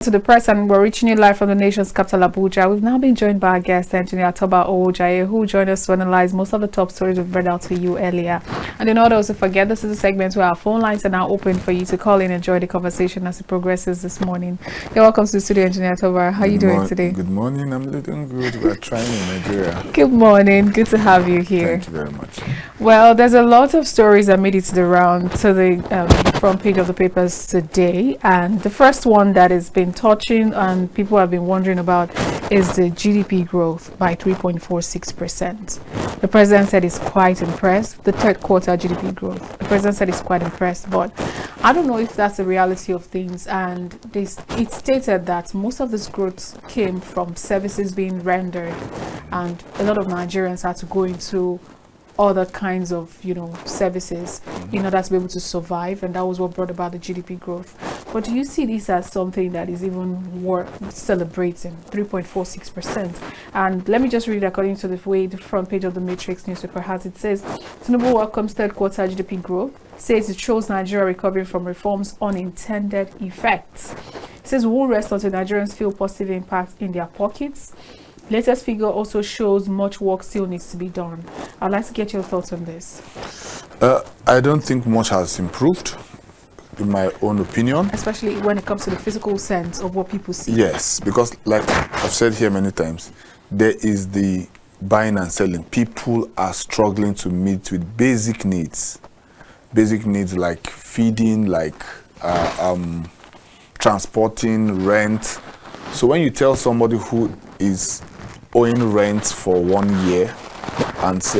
To the press, and we're reaching you live from the nation's capital, Abuja. We've now been joined by our guest, engineer Toba Owojaiye, who joined us to analyze most of the top stories we've read out to you earlier. And in order to forget, this is a segment where our phone lines are now open for you to call in and enjoy the conversation as it progresses this morning. You're welcome to the studio, engineer Toba. How are you doing today? Good morning. I'm doing good. We're trying in Nigeria. Good morning. Good to have you here. Thank you very much. Well, there's a lot of stories that made it to the round to the front page of the papers today, and the first one that has been touching and people have been wondering about is the GDP growth by 3.46%. The president said he's quite impressed. The third quarter GDP growth. The president said he's quite impressed, but I don't know if that's the reality of things. And it stated that most of this growth came from services being rendered, and a lot of Nigerians had to go into other kinds of, services in order to be able to survive, and that was what brought about the GDP growth. But do you see this as something that is even worth celebrating? 3.46%. And let me just read it according to the way the front page of the Matrix newspaper has it. Says, Tinubu welcomes third quarter GDP growth, says it shows Nigeria recovering from reforms' unintended effects. It says we will rest until Nigerians feel positive impact in their pockets. Latest figure also shows much work still needs to be done. I'd like to get your thoughts on this. I don't think much has improved, in my own opinion. Especially when it comes to the physical sense of what people see. Yes, because like I've said here many times, there is the buying and selling. People are struggling to meet with basic needs. Basic needs like feeding, like transporting, rent. So when you tell somebody who is owing rent for 1 year and has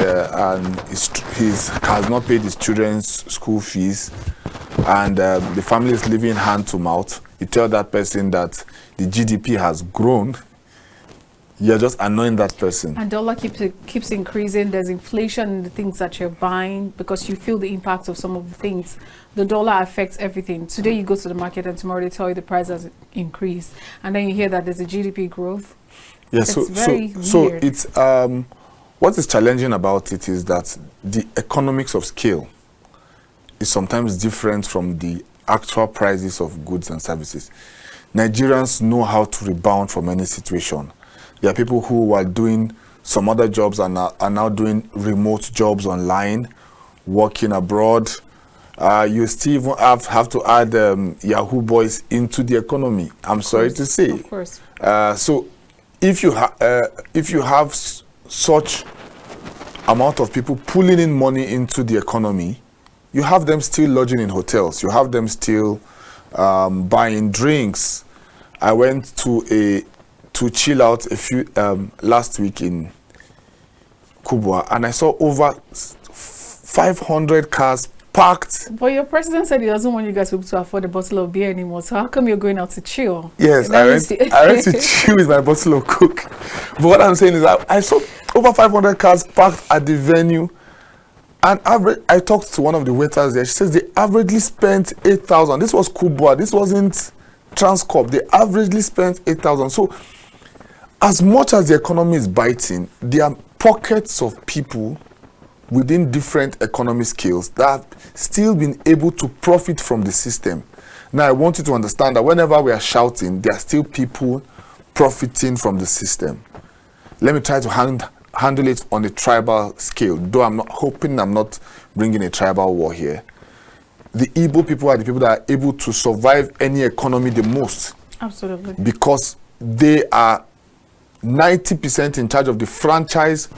not paid his children's school fees, and the family is living hand to mouth, you tell that person that the GDP has grown, you're just annoying that person. And dollar keeps increasing. There's inflation in the things that you're buying because you feel the impact of some of the things. The dollar affects everything. Today you go to the market and tomorrow they tell you the price has increased, and then you hear that there's a GDP growth. Yeah, so it's what is challenging about it is that the economics of scale is sometimes different from the actual prices of goods and services. Nigerians know how to rebound from any situation. There are people who are doing some other jobs and are now doing remote jobs online, working abroad. You still even have to add Yahoo boys into the economy. I'm sorry to say. Of course. So if you have such amount of people pulling in money into the economy, you have them still lodging in hotels. You have them still buying drinks. I went to chill out last week in Kubwa, and I saw over 500 cars parked. But your president said he doesn't want you guys to be able to afford a bottle of beer anymore. So how come you're going out to chill? Yes, I went to chill with my bottle of Coke. But what I'm saying is I saw over 500 cars parked at the venue. And I talked to one of the waiters there. She says they averagely spent 8,000. This was Kubwa. This wasn't Transcorp. They averagely spent 8,000. So as much as the economy is biting, there are pockets of people within different economic scales that have still been able to profit from the system. Now, I want you to understand that whenever we are shouting, there are still people profiting from the system. Let me try to handle it on a tribal scale, though I'm not bringing a tribal war here. The Igbo people are the people that are able to survive any economy the most. Absolutely. Because they are 90% in charge of the franchise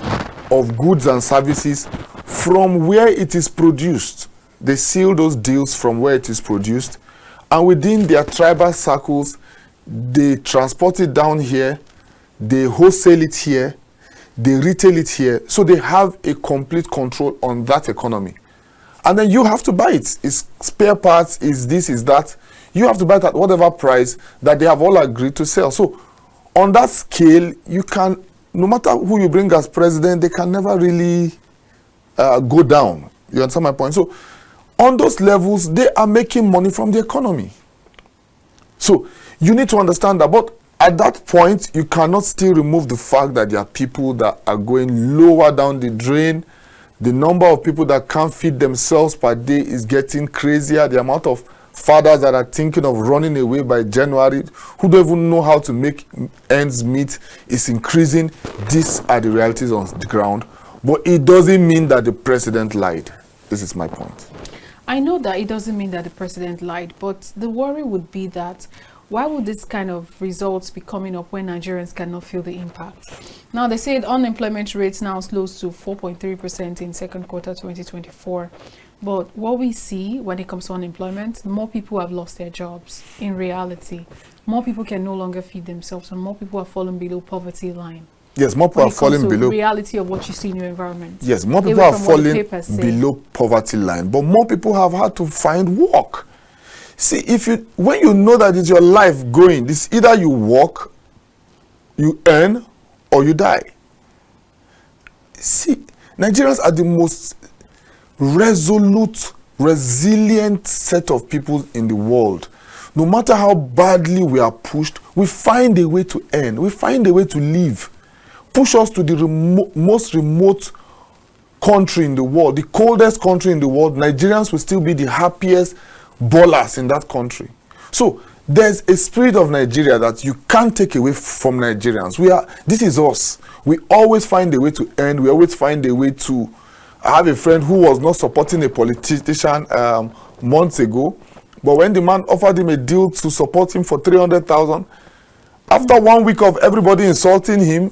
of goods and services from where it is produced. They seal those deals from where it is produced, and within their tribal circles, they transport it down here, they wholesale it here, they retail it here. So they have a complete control on that economy. And then you have to buy it. It's spare parts, is this, is that. You have to buy it at whatever price that they have all agreed to sell. So on that scale, you can, no matter who you bring as president, they can never really go down. You understand my point? So on those levels, they are making money from the economy. So you need to understand that. But at that point, you cannot still remove the fact that there are people that are going lower down the drain. The number of people that can't feed themselves per day is getting crazier. The amount of fathers that are thinking of running away by January, who don't even know how to make ends meet, is increasing. These are the realities on the ground. But it doesn't mean that the president lied. This is my point. I know that it doesn't mean that the president lied, but the worry would be that why would this kind of results be coming up when Nigerians cannot feel the impact? Now, they say the unemployment rate now slows to 4.3% in second quarter 2024. But what we see when it comes to unemployment, more people have lost their jobs. In reality, more people can no longer feed themselves, and more people are falling below poverty line. Yes, more people are falling below. Reality of what you see in your environment. Yes, more people are falling below poverty line, but more people have had to find work. See, when you know that it's your life going, it's either you work, you earn, or you die. See, Nigerians are the most resolute, resilient set of people in the world. No matter how badly we are pushed, we find a way to earn. We find a way to live. Push us to the most remote country in the world, the coldest country in the world, Nigerians will still be the happiest ballers in that country. So there's a spirit of Nigeria that you can't take away from Nigerians. This is us. We always find a way to earn. We always find a way to. I have a friend who was not supporting a politician months ago, but when the man offered him a deal to support him for 300,000, after 1 week of everybody insulting him,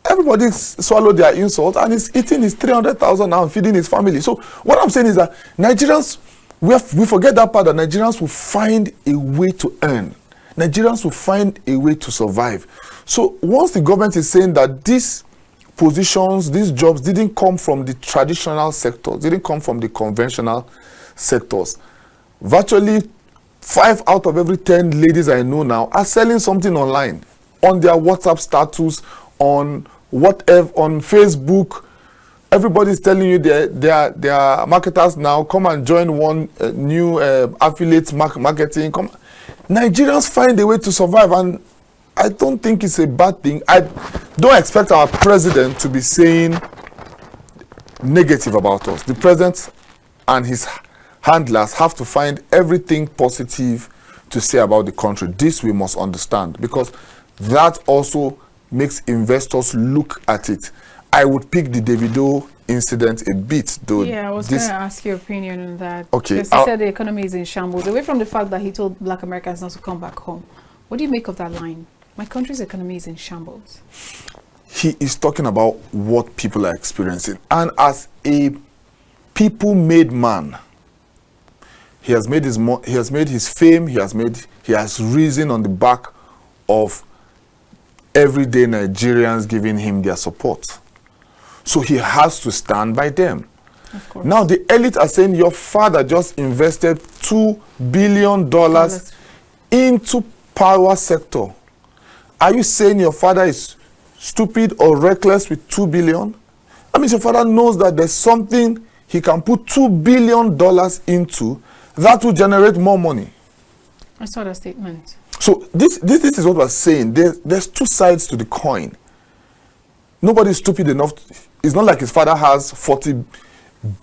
everybody swallowed their insult and is eating his 300,000 now and feeding his family. So what I'm saying is that Nigerians, we forget that part, that Nigerians will find a way to earn. Nigerians will find a way to survive. So once the government is saying that these positions, these jobs didn't come from the traditional sectors, didn't come from the conventional sectors, virtually 5 out of every 10 ladies I know now are selling something online, on their WhatsApp status, on whatever, on Facebook. Everybody's telling you they are marketers now. Come and join one new affiliate marketing. Nigerians find a way to survive, and I don't think it's a bad thing. I don't expect our president to be saying negative about us. The president and his handlers have to find everything positive to say about the country. This we must understand, because that also makes investors look at it. I would pick the Davido incident a bit, though. Yeah, I was going to ask your opinion on that. Okay. Because he said the economy is in shambles. Away from the fact that he told Black Americans not to come back home, what do you make of that line? My country's economy is in shambles. He is talking about what people are experiencing. And as a people-made man, he has made his fame, he has risen on the back of everyday Nigerians giving him their support. So he has to stand by them. Of course. Now the elite are saying your father just invested $2 billion into power sector. Are you saying your father is stupid or reckless with $2 billion? I mean, your father knows that there's something he can put $2 billion into that will generate more money. I saw that statement. So this is what we're saying. There's two sides to the coin. Nobody's stupid enough. It's not like his father has 40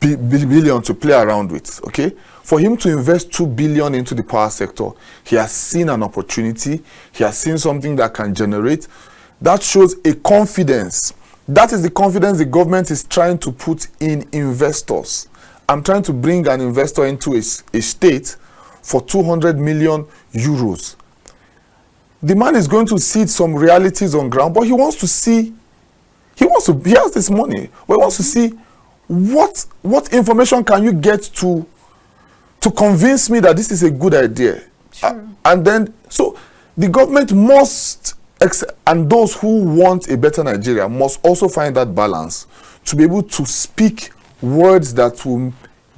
billion to play around with, okay? For him to invest 2 billion into the power sector, he has seen an opportunity. He has seen something that can generate. That shows a confidence. That is the confidence the government is trying to put in investors. I'm trying to bring an investor into a state for 200 million euros. The man is going to see some realities on ground, but he has this money, but he wants to see what information can you get to convince me that this is a good idea. Sure. And then, so the government must, and those who want a better Nigeria must also find that balance to be able to speak words that will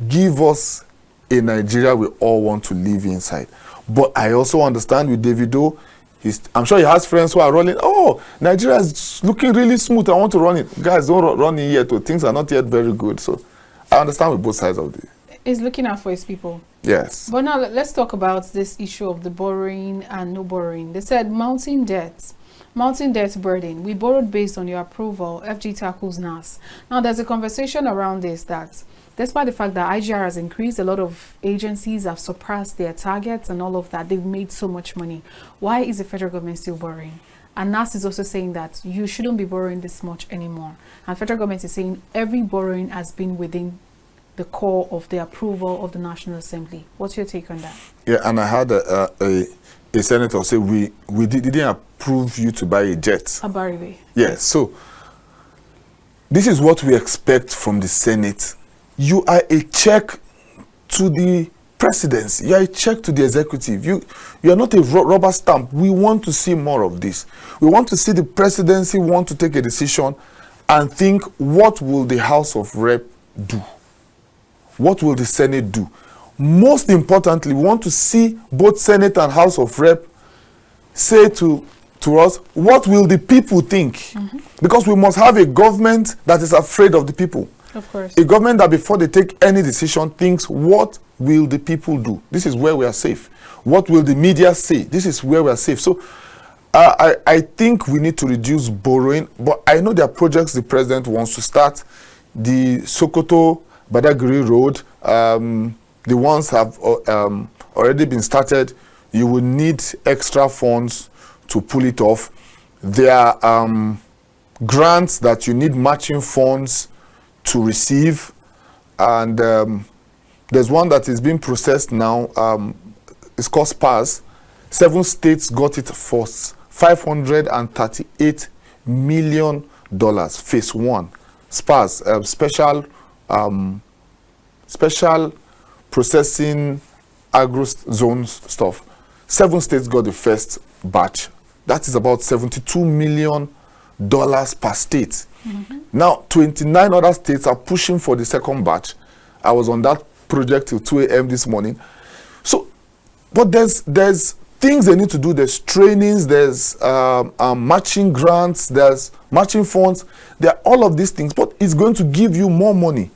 give us a Nigeria we all want to live inside. But I also understand with Davido, I'm sure he has friends who are running. Oh, Nigeria is looking really smooth. I want to run it. Guys, don't run it yet. Things are not yet very good. So I understand with both sides of it. He's looking out for his people. Yes. But now let's talk about this issue of the borrowing and no borrowing. They said mounting debt burden. We borrowed based on your approval. FG tackles NAS. Now there's a conversation around this that despite the fact that IGR has increased, a lot of agencies have surpassed their targets and all of that, they've made so much money. Why is the federal government still borrowing? And NAS is also saying that you shouldn't be borrowing this much anymore. And federal government is saying every borrowing has been within the core of the approval of the National Assembly. What's your take on that? Yeah, and I had a senator say we didn't approve you to buy a jet. A Baribe. Yeah, so this is what we expect from the Senate. You are a check to the presidency. You are a check to the executive. You are not a rubber stamp. We want to see more of this. We want to see the presidency want to take a decision and think, what will the House of Rep do? What will the Senate do? Most importantly, we want to see both Senate and House of Rep say to us, what will the people think? Because we must have a government that is afraid of the people. Of course. A government that before they take any decision thinks, what will the people do? This is where we are safe. What will the media say? This is where we are safe. So I think we need to reduce borrowing, but I know there are projects the president wants to start. The Sokoto-Badagry Road, the ones have already been started. You will need extra funds to pull it off. There are grants that you need matching funds to receive, and there's one that is being processed now. It's called SPAS. 7 states got it for $538 million. Phase 1, SPAS, special processing agro zones stuff. 7 states got the first batch. That is about $72 million per state. Now 29 other states are pushing for the second batch. I was on that project till 2 a.m. this morning. So, but there's things they need to do. There's trainings, there's matching grants, there's matching funds. There are all of these things, but it's going to give you more money.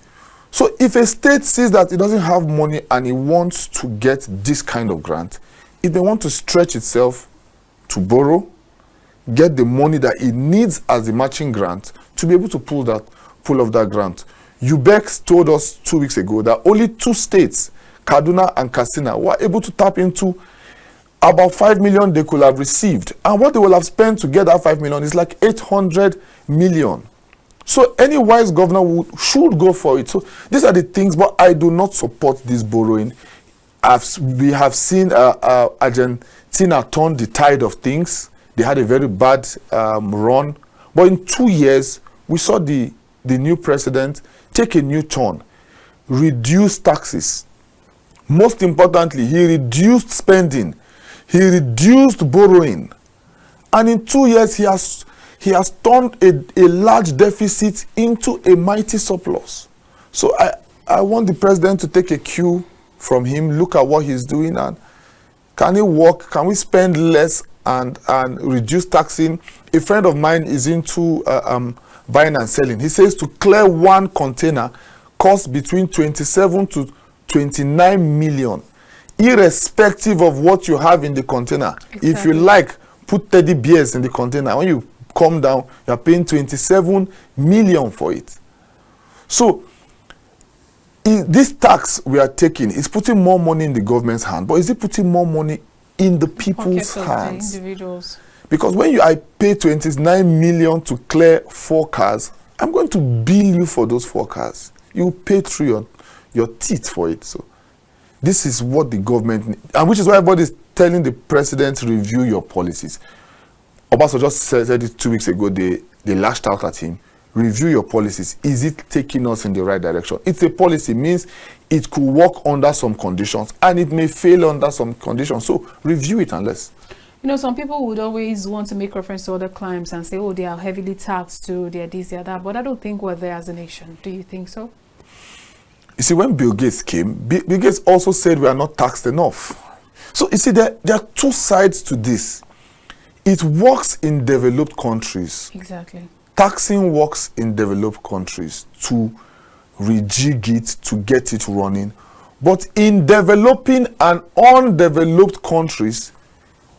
So if a state sees that it doesn't have money and it wants to get this kind of grant, if they want to stretch itself to borrow, get the money that it needs as the matching grant to be able to pull off that grant. UBEX told us 2 weeks ago that only 2 states, Kaduna and Katsina, were able to tap into about 5 million they could have received. And what they will have spent to get that 5 million is like 800 million. So any wise governor should go for it. So these are the things, but I do not support this borrowing. We have seen Argentina turn the tide of things. They had a very bad run. But in 2 years, we saw the new president take a new turn, reduce taxes. Most importantly, he reduced spending. He reduced borrowing. And in 2 years, he has turned a large deficit into a mighty surplus. So I want the president to take a cue from him, look at what he's doing, and can he work? Can we spend less and reduce taxing? A friend of mine is into buying and selling. He says to clear one container costs between 27 to 29 million, irrespective of what you have in the container. Exactly. If you like, put 30 beers in the container. When you come down, you're paying 27 million for it. So this tax we are taking is putting more money in the government's hand, but is it putting more money in the people's hands? The individuals. Because when I pay 29 million to clear 4 cars, I'm going to bill you for those 4 cars. You pay through your teeth for it. So this is what the government needs, and which is why everybody is telling the president to review your policies. Obasanjo just said it 2 weeks ago. They lashed out at him. Review your policies. Is it taking us in the right direction? It's a policy, means it could work under some conditions and it may fail under some conditions. So review it and let's. You know, some people would always want to make reference to other climes and say, oh, they are heavily taxed too, they are this, they are that. But I don't think we're there as a nation. Do you think so? You see, when Bill Gates came, Bill Gates also said we are not taxed enough. So you see, there are 2 sides to this. It works in developed countries. Exactly. Taxing works in developed countries to rejig it, to get it running. But in developing and undeveloped countries,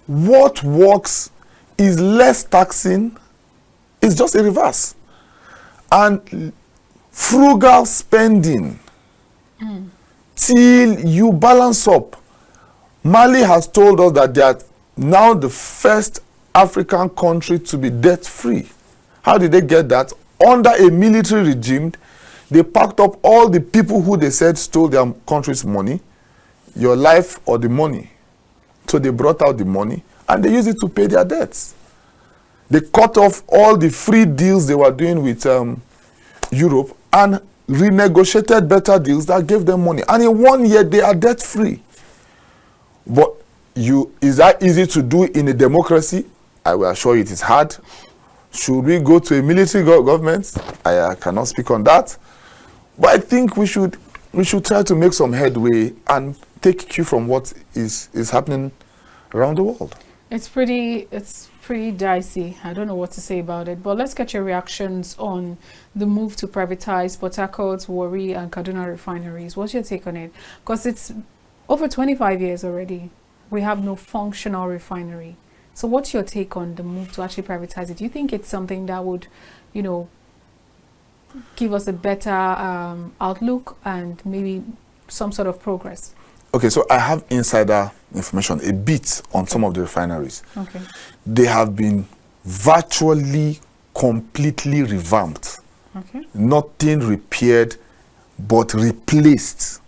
what works is less taxing. It's just a reverse. And frugal spending till you balance up. Mali has told us that they are now the first African country to be debt-free. How did they get that? Under a military regime, they packed up all the people who they said stole their country's money, your life or the money. So they brought out the money and they used it to pay their debts. They cut off all the free deals they were doing with Europe and renegotiated better deals that gave them money. And in 1 year, they are debt-free. But is that easy to do in a democracy? I will assure you it is hard. Should we go to a military government? I cannot speak on that. But I think we should try to make some headway and take cue from what is happening around the world. It's pretty dicey. I don't know what to say about it. But let's get your reactions on the move to privatize Port Harcourt, Warri, and Kaduna refineries. What's your take on it? Because it's over 25 years already. We have no functional refinery. So what's your take on the move to actually privatize it? Do you think it's something that would, you know, give us a better outlook and maybe some sort of progress? Okay, so I have insider information, a bit on some of the refineries. Okay. They have been virtually completely revamped. Okay. Nothing repaired, but replaced.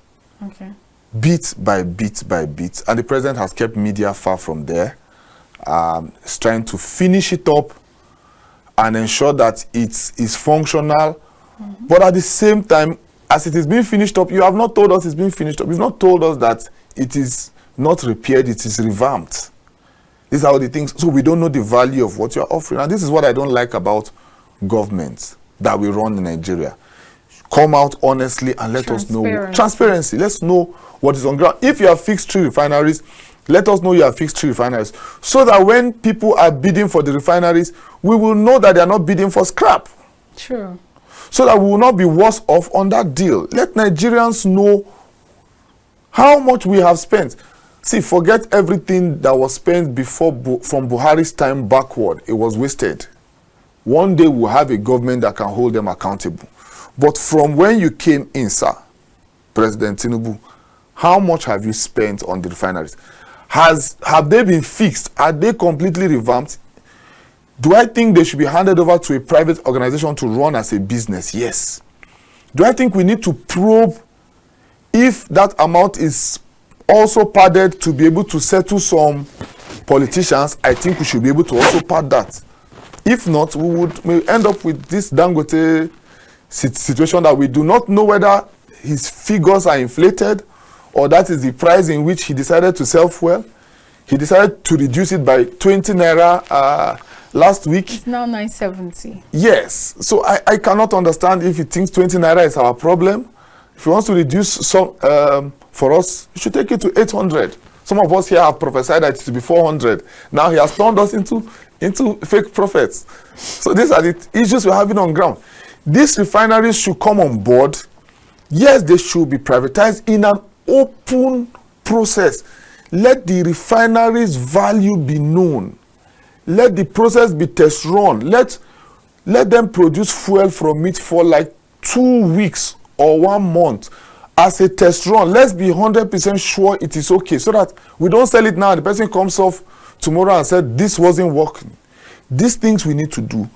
Okay. Bit by bit by bit. And the president has kept media far from there. Is trying to finish it up and ensure that it is functional. But at the same time, as it is being finished up, you have not told us it's being finished up. You've not told us that it is not repaired, it is revamped. These are all the things. So we don't know the value of what you're offering. And this is what I don't like about governments that we run in Nigeria. Come out honestly and let us know. Transparency. Let's know what is on ground. If you have fixed 3 refineries, let us know you have fixed 3 refineries. So that when people are bidding for the refineries, we will know that they are not bidding for scrap. Sure. So that we will not be worse off on that deal. Let Nigerians know how much we have spent. See, forget everything that was spent before from Buhari's time backward. It was wasted. One day we'll have a government that can hold them accountable. But from when you came in, sir, President Tinubu, how much have you spent on the refineries? Have they been fixed? Are they completely revamped? Do I think they should be handed over to a private organization to run as a business? Yes. Do I think we need to probe if that amount is also padded to be able to settle some politicians? I think we should be able to also pad that. If not, we end up with this Dangote situation that we do not know whether his figures are inflated or that is the price in which he decided to sell fuel. He decided to reduce it by 20 naira last week. It's now 970. Yes. So I cannot understand if he thinks 20 naira is our problem. If he wants to reduce some for us, he should take it to 800. Some of us here have prophesied that it will be 400. Now he has turned us into fake prophets. So these are the issues we're having on ground. These refineries should come on board. Yes, they should be privatized in an open process. Let the refineries' value be known. Let the process be test run. Let them produce fuel from it for like 2 weeks or 1 month as a test run. Let's be 100% sure it is okay, so that we don't sell it now. The person comes off tomorrow and said this wasn't working. These things we need to do.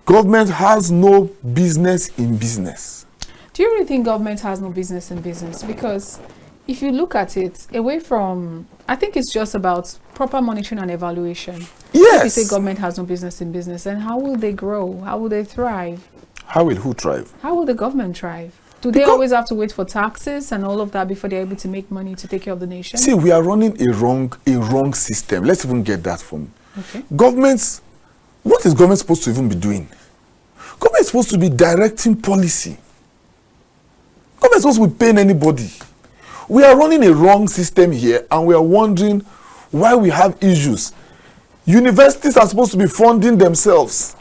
Government has no business in business. Do you really think government has no business in business? Because if you look at it, away from, I think it's just about proper monitoring and evaluation. Yes. If you say government has no business in business, then how will they grow? How will they thrive? How will who thrive? How will the government thrive? Do they always have to wait for taxes and all of that before they're able to make money to take care of the nation? See, we are running a wrong system. Let's even get that from governments. What is government supposed to even be doing? Government is supposed to be directing policy. Government is supposed to be paying anybody. We are running a wrong system here, and we are wondering why we have issues. Universities are supposed to be funding themselves.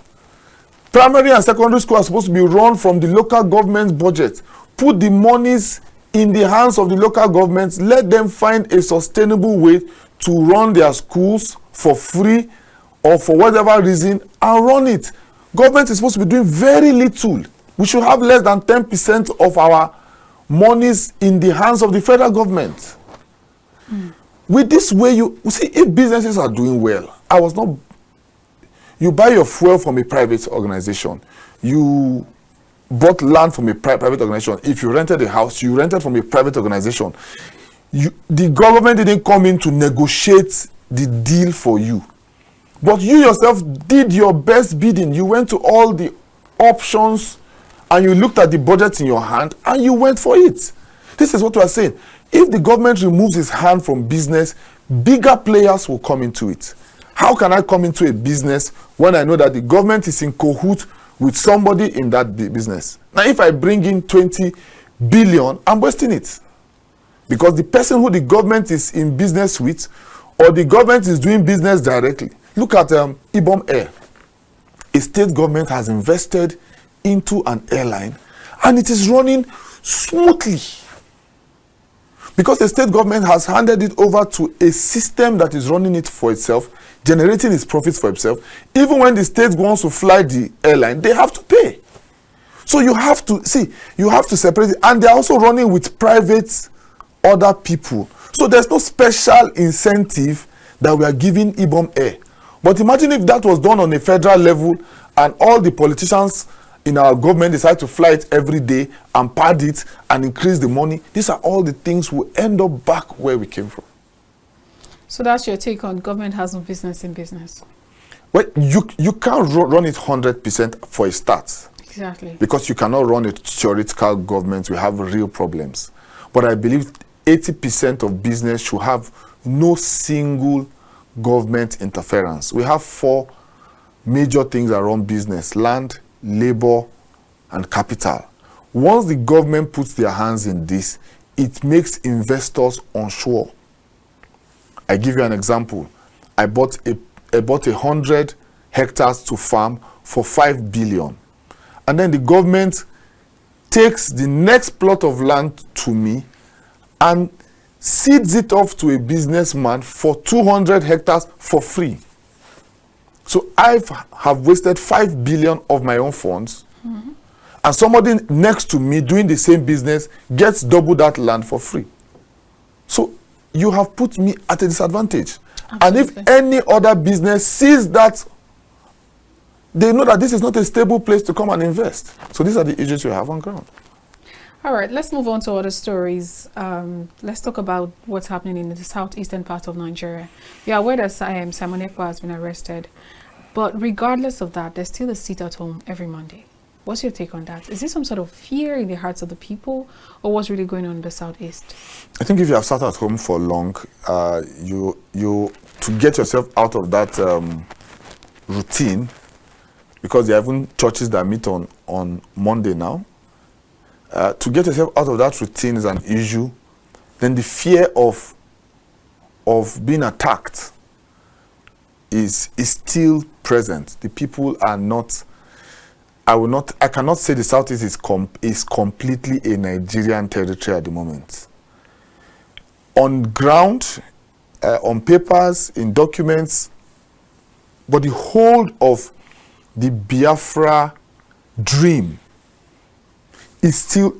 Primary and secondary school are supposed to be run from the local government's budget. Put the monies in the hands of the local governments. Let them find a sustainable way to run their schools for free or for whatever reason and run it. Government is supposed to be doing very little. We should have less than 10% of our monies in the hands of the federal government. With this way, you see, if businesses are doing well, you buy your fuel from a private organization, you bought land from a private organization. If you rented a house, you rented from a private organization. The government didn't come in to negotiate the deal for you, but you yourself did your best bidding. You went to all the options and you looked at the budget in your hand and you went for it. This is what we are saying. If the government removes its hand from business, bigger players will come into it. How can I come into a business when I know that the government is in cahoots with somebody in that business? Now, if I bring in 20 billion, I'm wasting it. Because the person who the government is in business with, or the government is doing business directly. Look at Ibom Air. A state government has invested into an airline and it is running smoothly. Because the state government has handed it over to a system that is running it for itself, generating its profits for itself. Even when the state wants to fly the airline, they have to pay. So you have to separate it. And they're also running with private other people. So there's no special incentive that we are giving Ibom Air. But imagine if that was done on a federal level and all the politicians in our government decide to fly it every day and pad it and increase the money. These are all the things we end up back where we came from. So that's your take on government has no business in business? Well, you can't run it 100% for a start. Exactly. Because you cannot run a theoretical government. We have real problems. But I believe 80% of business should have no single government interference. We have 4 major things that run business: land, labor, and capital. Once the government puts their hands in this, it makes investors unsure. I give you an example. I bought 100 hectares to farm for 5 billion. And then the government takes the next plot of land to me and cedes it off to a businessman for 200 hectares for free. So I have wasted 5 billion of my own funds, and somebody next to me doing the same business gets double that land for free. So you have put me at a disadvantage. Absolutely. And if any other business sees that, they know that this is not a stable place to come and invest. So these are the issues we have on ground. All right, let's move on to other stories. Let's talk about what's happening in the southeastern part of Nigeria. You are aware that Simon Ekpa has been arrested, but regardless of that, there's still a sit-at-home every Monday. What's your take on that? Is this some sort of fear in the hearts of the people, or what's really going on in the southeast? I think if you have sat at home for long, you to get yourself out of that routine, because there are even churches that meet on Monday now. To get yourself out of that routine is an issue. Then the fear of being attacked is still present. The people are not. I cannot say the southeast is completely a Nigerian territory at the moment. On ground, on papers, in documents, but the whole of the Biafra dream is still,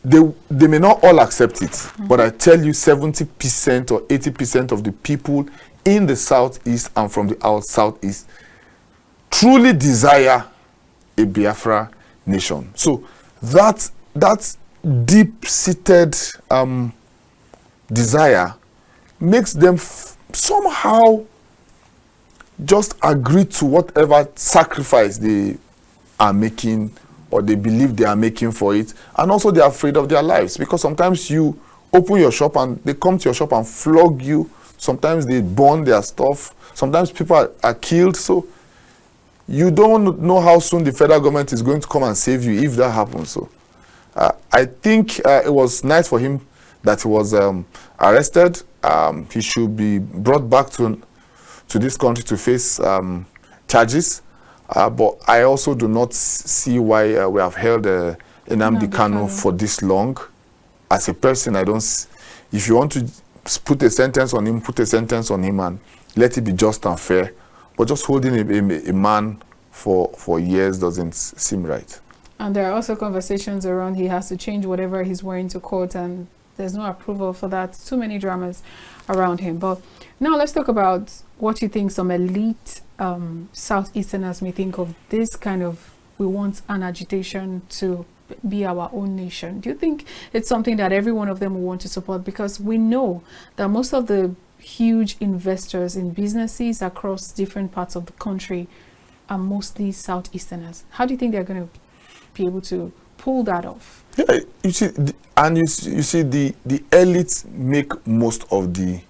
they may not all accept it, but I tell you 70% or 80% of the people in the southeast and from the southeast truly desire a Biafra nation. So that deep-seated desire makes them somehow just agree to whatever sacrifice they are making or they believe they are making for it. And also they are afraid of their lives, because sometimes you open your shop and they come to your shop and flog you. Sometimes they burn their stuff. Sometimes people are killed. So you don't know how soon the federal government is going to come and save you if that happens. So I think it was nice for him that he was arrested. He should be brought back to this country to face charges. But I also do not see why we have held Nnamdi Kanu for this long. As a person, I don't. If you want to put a sentence on him, put a sentence on him and let it be just and fair. But just holding a man for years doesn't seem right. And there are also conversations around he has to change whatever he's wearing to court, and there's no approval for that. Too many dramas around him. But now let's talk about what you think some elite Southeasterners may think of this kind of, we want an agitation to be our own nation. Do you think it's something that every one of them will want to support? Because we know that most of the huge investors in businesses across different parts of the country are mostly Southeasterners. How do you think they're going to be able to pull that off? Yeah, you see, you see the elites make most of the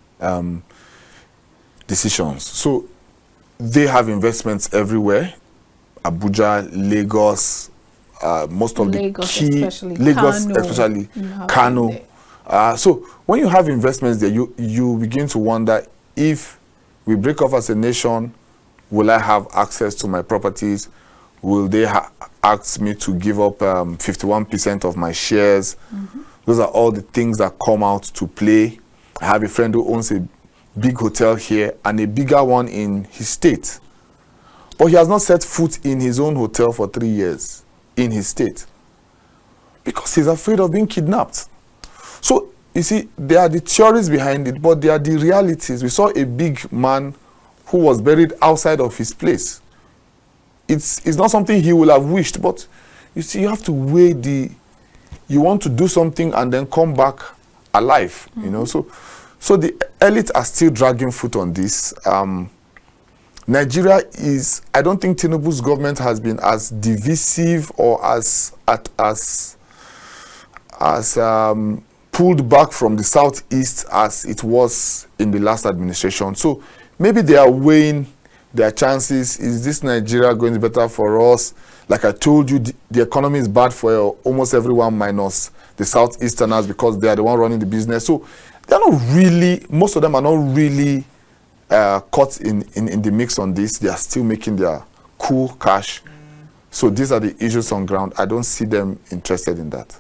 decisions. So they have investments everywhere. Abuja, Lagos, most of Lagos, the key especially Lagos, Kano, especially Kano. So when you have investments there, you begin to wonder, if we break off as a nation, will I have access to my properties? Will they ask me to give up 51% of my shares? Those are all the things that come out to play. I have a friend who owns a big hotel here and a bigger one in his state. But he has not set foot in his own hotel for 3 years in his state because he's afraid of being kidnapped. So, you see, there are the theories behind it, but there are the realities. We saw a big man who was buried outside of his place. It's not something he will have wished, but you see, you have to weigh you want to do something and then come back alive, you know. So the elite are still dragging foot on this. Nigeria is, I don't think Tinubu's government has been as divisive or as pulled back from the southeast as it was in the last administration. So maybe they are weighing their chances. Is this Nigeria going to be better for us? Like I told you, the economy is bad for almost everyone minus the Southeasterners because they are the one running the business. So they're not really, most of them are not really caught in the mix on this. They are still making their cool cash. So these are the issues on ground. I don't see them interested in that.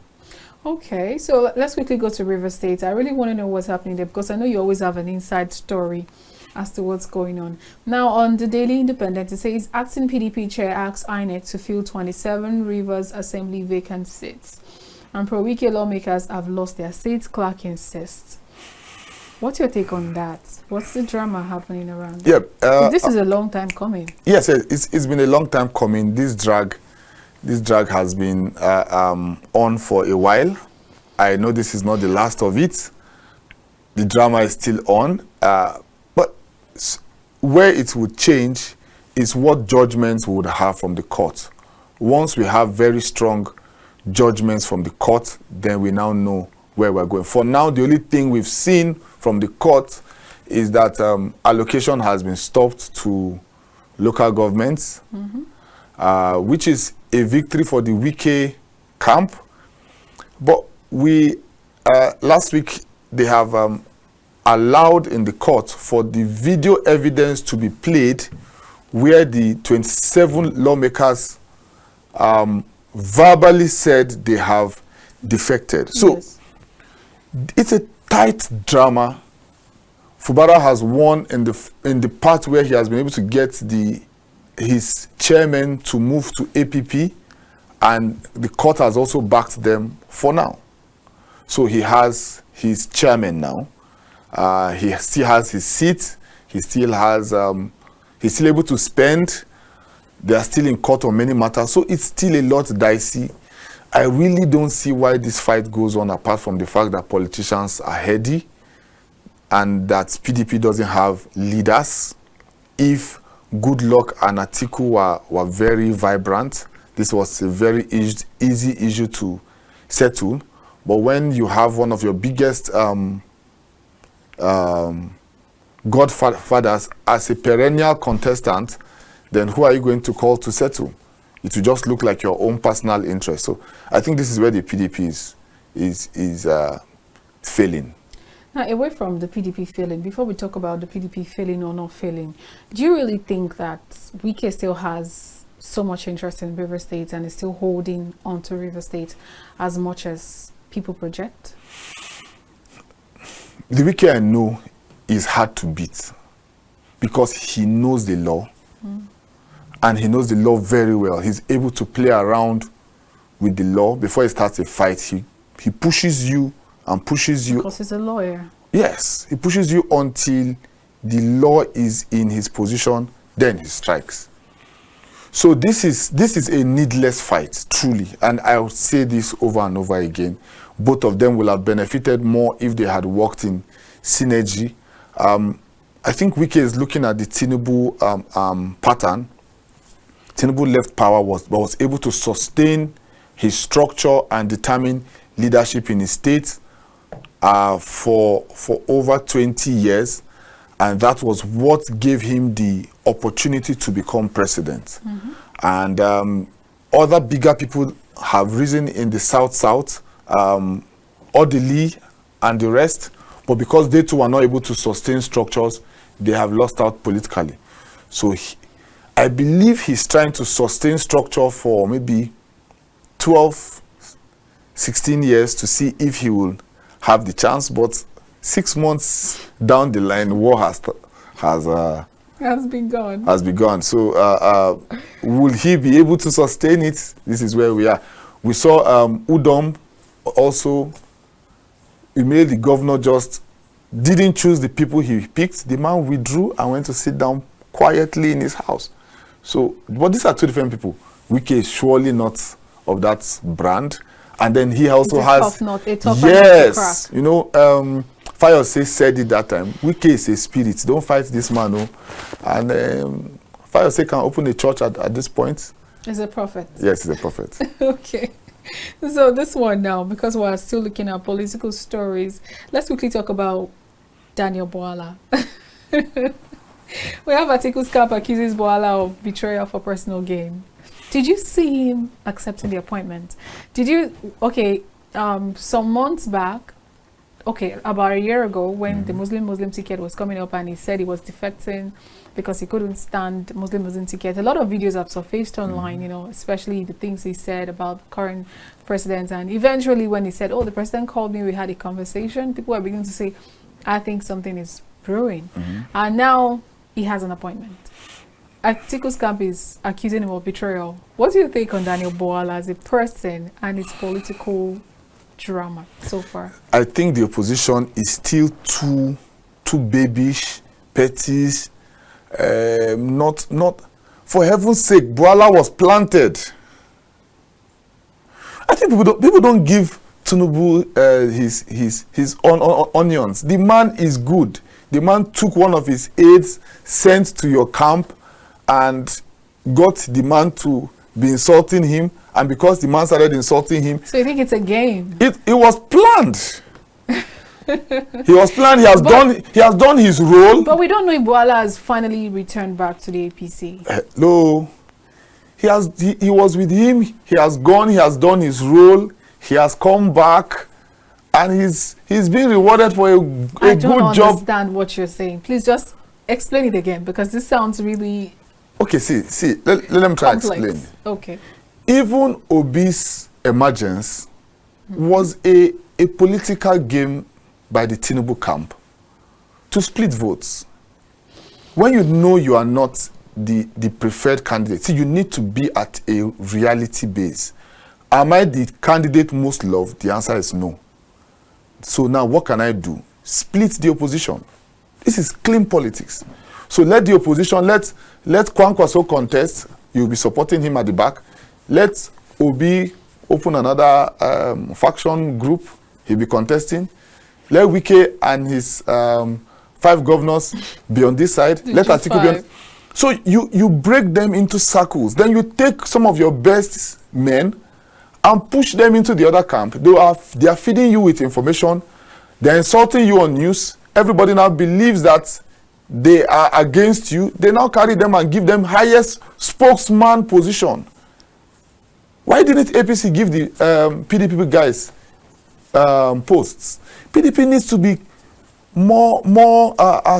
Okay, so let's quickly go to River State. I really want to know what's happening there because I know you always have an inside story as to what's going on. Now, on the Daily Independent, it says acting PDP chair asks INEC to fill 27 Rivers Assembly vacant seats. And pro-Wike lawmakers have lost their seats, Clark insists. What's your take on that? What's the drama happening around? Yeah, this is a long time coming. Yes, it's been a long time coming. This drag has been on for a while. I know this is not the last of it. The drama is still on. But where it would change is what judgments we would have from the court. Once we have very strong judgments from the court, then we now know where we're going. For now, the only thing we've seen from the court is that allocation has been stopped to local governments, which is a victory for the Wike camp. But we, last week, they have allowed in the court for the video evidence to be played where the 27 lawmakers verbally said they have defected. So yes, it's a tight drama. Fubara has won in the part where he has been able to get his chairman to move to APP, and the court has also backed them for now. So he has his chairman now. He still has his seat. He still has. He's still able to spend. They are still in court on many matters. So it's still a lot dicey. I really don't see why this fight goes on, apart from the fact that politicians are heady and that PDP doesn't have leaders. If Goodluck and Atiku were very vibrant, this was a very easy issue to settle. But when you have one of your biggest godfathers as a perennial contestant, then who are you going to call to settle? It will just look like your own personal interest. So I think this is where the PDP is failing. Now, away from the PDP failing, before we talk about the PDP failing or not failing, do you really think that Wike still has so much interest in River State and is still holding on to River State as much as people project? The Wike I know is hard to beat because he knows the law and he knows the law very well. He's able to play around with the law. Before he starts a fight, he pushes you and pushes you. Because he's a lawyer. Yes, he pushes you until the law is in his position, then he strikes. So this is a needless fight, truly. And I'll say this over and over again. Both of them will have benefited more if they had worked in synergy. I think Wike is looking at the Tinubu pattern. Tinubu left power but was able to sustain his structure and determine leadership in his state for over 20 years. And that was what gave him the opportunity to become president. And other bigger people have risen in the South, Odili and the rest. But because they too are not able to sustain structures, they have lost out politically. So I believe he's trying to sustain structure for maybe 12, 16 years to see if he will have the chance. But 6 months down the line, war has begun. So will he be able to sustain it? This is where we are. We saw Udom also. The governor just didn't choose the people he picked. The man withdrew and went to sit down quietly in his house. So, but these are two different people. Wike is surely not of that brand. And then he also has... Yes. You know, Fayose said it that time. Wike is a spirit. Don't fight this man. No. And Fayose can open a church at this point. He's a prophet. Yes, he's a prophet. Okay. So this one now, because we're still looking at political stories, let's quickly talk about Daniel Bwala. We have Atiku's camp accuses Bwala of betrayal for personal gain. Did you see him accepting the appointment? Did you? Okay, some months back, okay, about a year ago, when the Muslim ticket was coming up and he said he was defecting because he couldn't stand Muslim ticket. A lot of videos have surfaced online, you know, especially the things he said about the current president. And eventually when he said, oh, the president called me, we had a conversation, people are beginning to say, I think something is brewing. And now he has an appointment. Atiku's camp is accusing him of betrayal. What do you think on Daniel Bwala as a person and his political drama so far? I think the opposition is still too babyish, petty. Not for heaven's sake, Bwala was planted. I think people don't give Tinubu his onions. The man is good. The man took one of his aides sent to your camp and got the man to be insulting him, and because the man started insulting him. So you think it's a game? It was planned. He was planned. He has done his role. But we don't know if Bwala has finally returned back to the APC. No, he was with him. He has gone. He has done his role. He has come back, and he's being rewarded for a good job. I don't understand what you're saying. Please just explain it again, because this sounds really okay. See. Let me try to explain. Okay. Even Obi's emergence was a political game by the Tinubu camp to split votes. When you know you are not the preferred candidate, see, you need to be at a reality base. Am I the candidate most loved? The answer is no. So now what can I do? Split the opposition. This is clean politics. So let the opposition, let Kwankwaso contest. You'll be supporting him at the back. Let Obi open another faction group. He'll be contesting. Let Wike and his 5 governors be on this side. Let Atiku be on. So you break them into circles. Then you take some of your best men and push them into the other camp. They are feeding you with information. They're insulting you on news. Everybody now believes that they are against you. They now carry them and give them highest spokesman position. Why didn't APC give the PDP guys posts? PDP needs to be more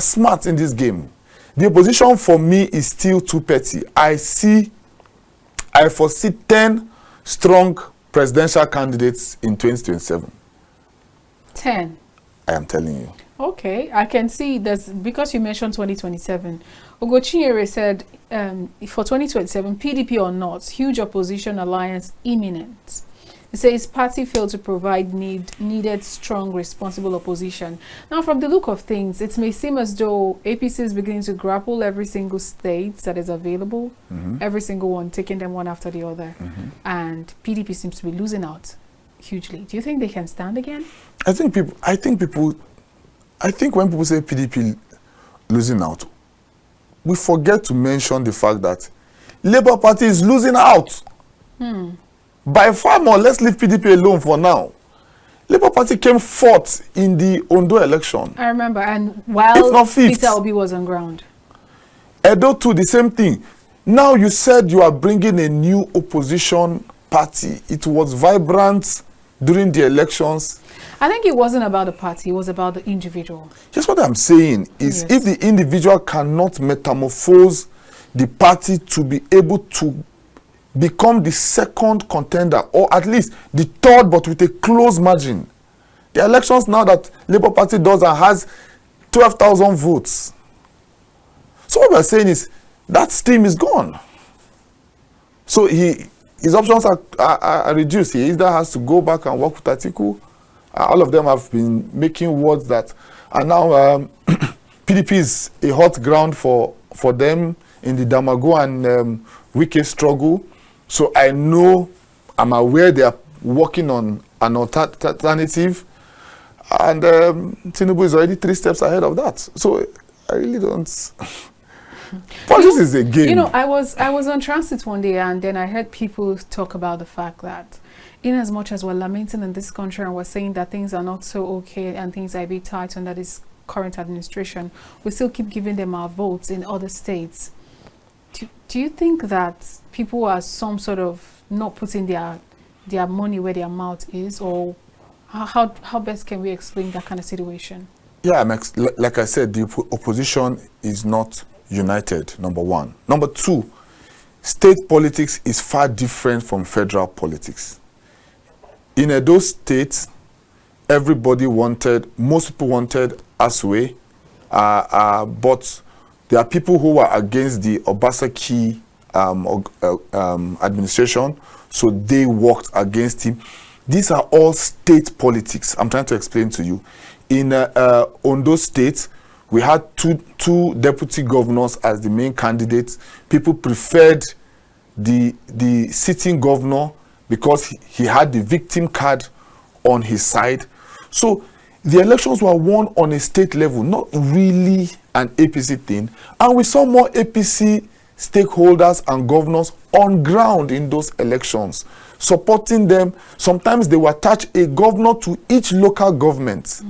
smart in this game. The opposition for me is still too petty. I foresee 10 strong presidential candidates in 2027. 10? I am telling you. Okay, I can see that's because you mentioned 2027. Ogochinyere said for 2027, PDP or not, huge opposition alliance imminent. It says party failed to provide needed strong, responsible opposition. Now, from the look of things, it may seem as though APC is beginning to grapple every single state that is available, every single one, taking them one after the other. And PDP seems to be losing out hugely. Do you think they can stand again? I think when people say PDP losing out, we forget to mention the fact that Labour Party is losing out. By far more. Let's leave PDP alone for now. Labour Party came fourth in the Ondo election. I remember, and while Peter Obi was on ground. Edo too, the same thing. Now you said you are bringing a new opposition party. It was vibrant during the elections. I think it wasn't about the party, it was about the individual. Just what I'm saying is, if the individual cannot metamorphose the party to be able to become the second contender, or at least the third, but with a close margin. The elections now that Labour Party does and has 12,000 votes. So what we're saying is that steam is gone. So his options are reduced. He either has to go back and work with Atiku. All of them have been making words that are now PDP is a hot ground for them in the Damago and Wike struggle. So I'm aware they are working on an alternative, and Tinubu is already 3 steps ahead of that. So I really don't. Politics is a game. You know, I was on transit one day, and then I heard people talk about the fact that, in as much as we're lamenting in this country and we're saying that things are not so okay and things are a bit tight under this current administration, we still keep giving them our votes in other states. Do you think that people are some sort of not putting their money where their mouth is, or how best can we explain that kind of situation? Yeah, like I said, the opposition is not united, number one. Number two, state politics is far different from federal politics. In those states, most people wanted Asue, but there are people who are against the Obaseki administration, so they worked against him. These are all state politics. I'm trying to explain to you. In Ondo State, we had two deputy governors as the main candidates. People preferred the sitting governor because he had the victim card on his side. So the elections were won on a state level, not really an APC thing. And we saw more APC stakeholders and governors on ground in those elections, supporting them. Sometimes they will attach a governor to each local government.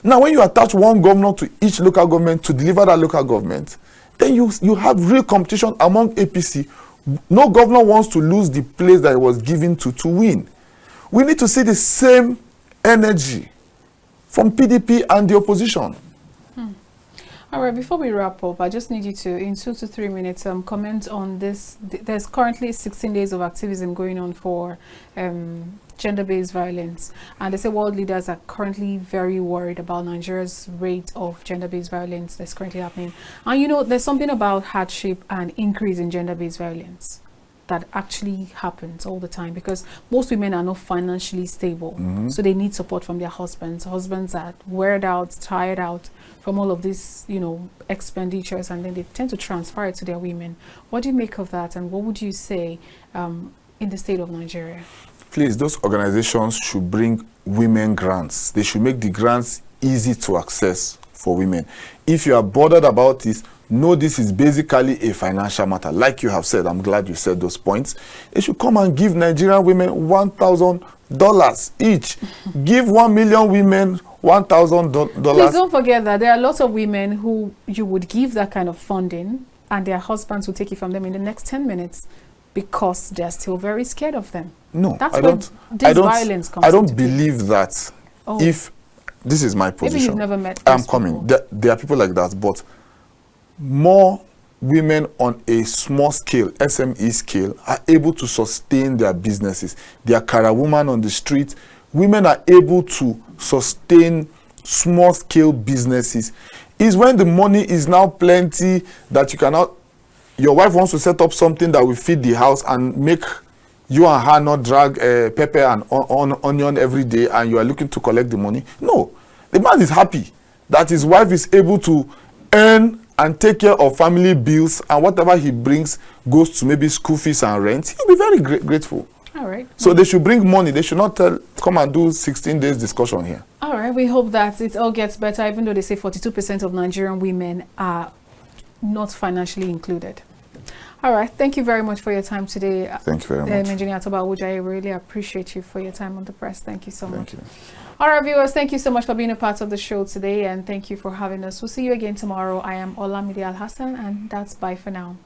Now, when you attach one governor to each local government to deliver that local government, then you have real competition among APC. No governor wants to lose the place that he was given to win. We need to see the same energy from PDP and the opposition. All right, before we wrap up, I just need you to, in 2 to 3 minutes, comment on this. There's currently 16 days of activism going on for gender-based violence. And they say world leaders are currently very worried about Nigeria's rate of gender-based violence that's currently happening. And you know, there's something about hardship and increase in gender-based violence that actually happens all the time, because most women are not financially stable. So they need support from their husbands. Husbands are weared out, tired out from all of these, you know, expenditures, and then they tend to transfer it to their women. What do you make of that, and what would you say in the state of Nigeria? Please, those organizations should bring women grants. They should make the grants easy to access for women. If you are bothered about this, know this is basically a financial matter. Like you have said, I'm glad you said those points. They should come and give Nigerian women $1,000 each. Give 1 million women $1,000. Please don't forget that there are lots of women who you would give that kind of funding, and their husbands will take it from them in the next 10 minutes because they're still very scared of them. No, that's where this violence comes. I don't believe that. If this is my position, maybe you've never met. I'm coming. There are people like that, but more women on a small scale, SME scale, are able to sustain their businesses. They are cara woman on the street. Women are able to sustain small scale businesses. Is when the money is now plenty that you cannot, your wife wants to set up something that will feed the house and make you and her not drag pepper and onion every day and you are looking to collect the money? No. The man is happy that his wife is able to earn and take care of family bills, and whatever he brings goes to maybe school fees and rent. He'll be very grateful. All right. So they should bring money. They should not come and do 16 days discussion here. All right. We hope that it all gets better, even though they say 42% of Nigerian women are not financially included. All right. Thank you very much for your time today. Thank you very much. Engineer Toba, Owojaiye, really appreciate you for your time on the press. Thank you so much. Thank you. All right, viewers, thank you so much for being a part of the show today, and thank you for having us. We'll see you again tomorrow. I am Olamide Alhassan, and that's bye for now.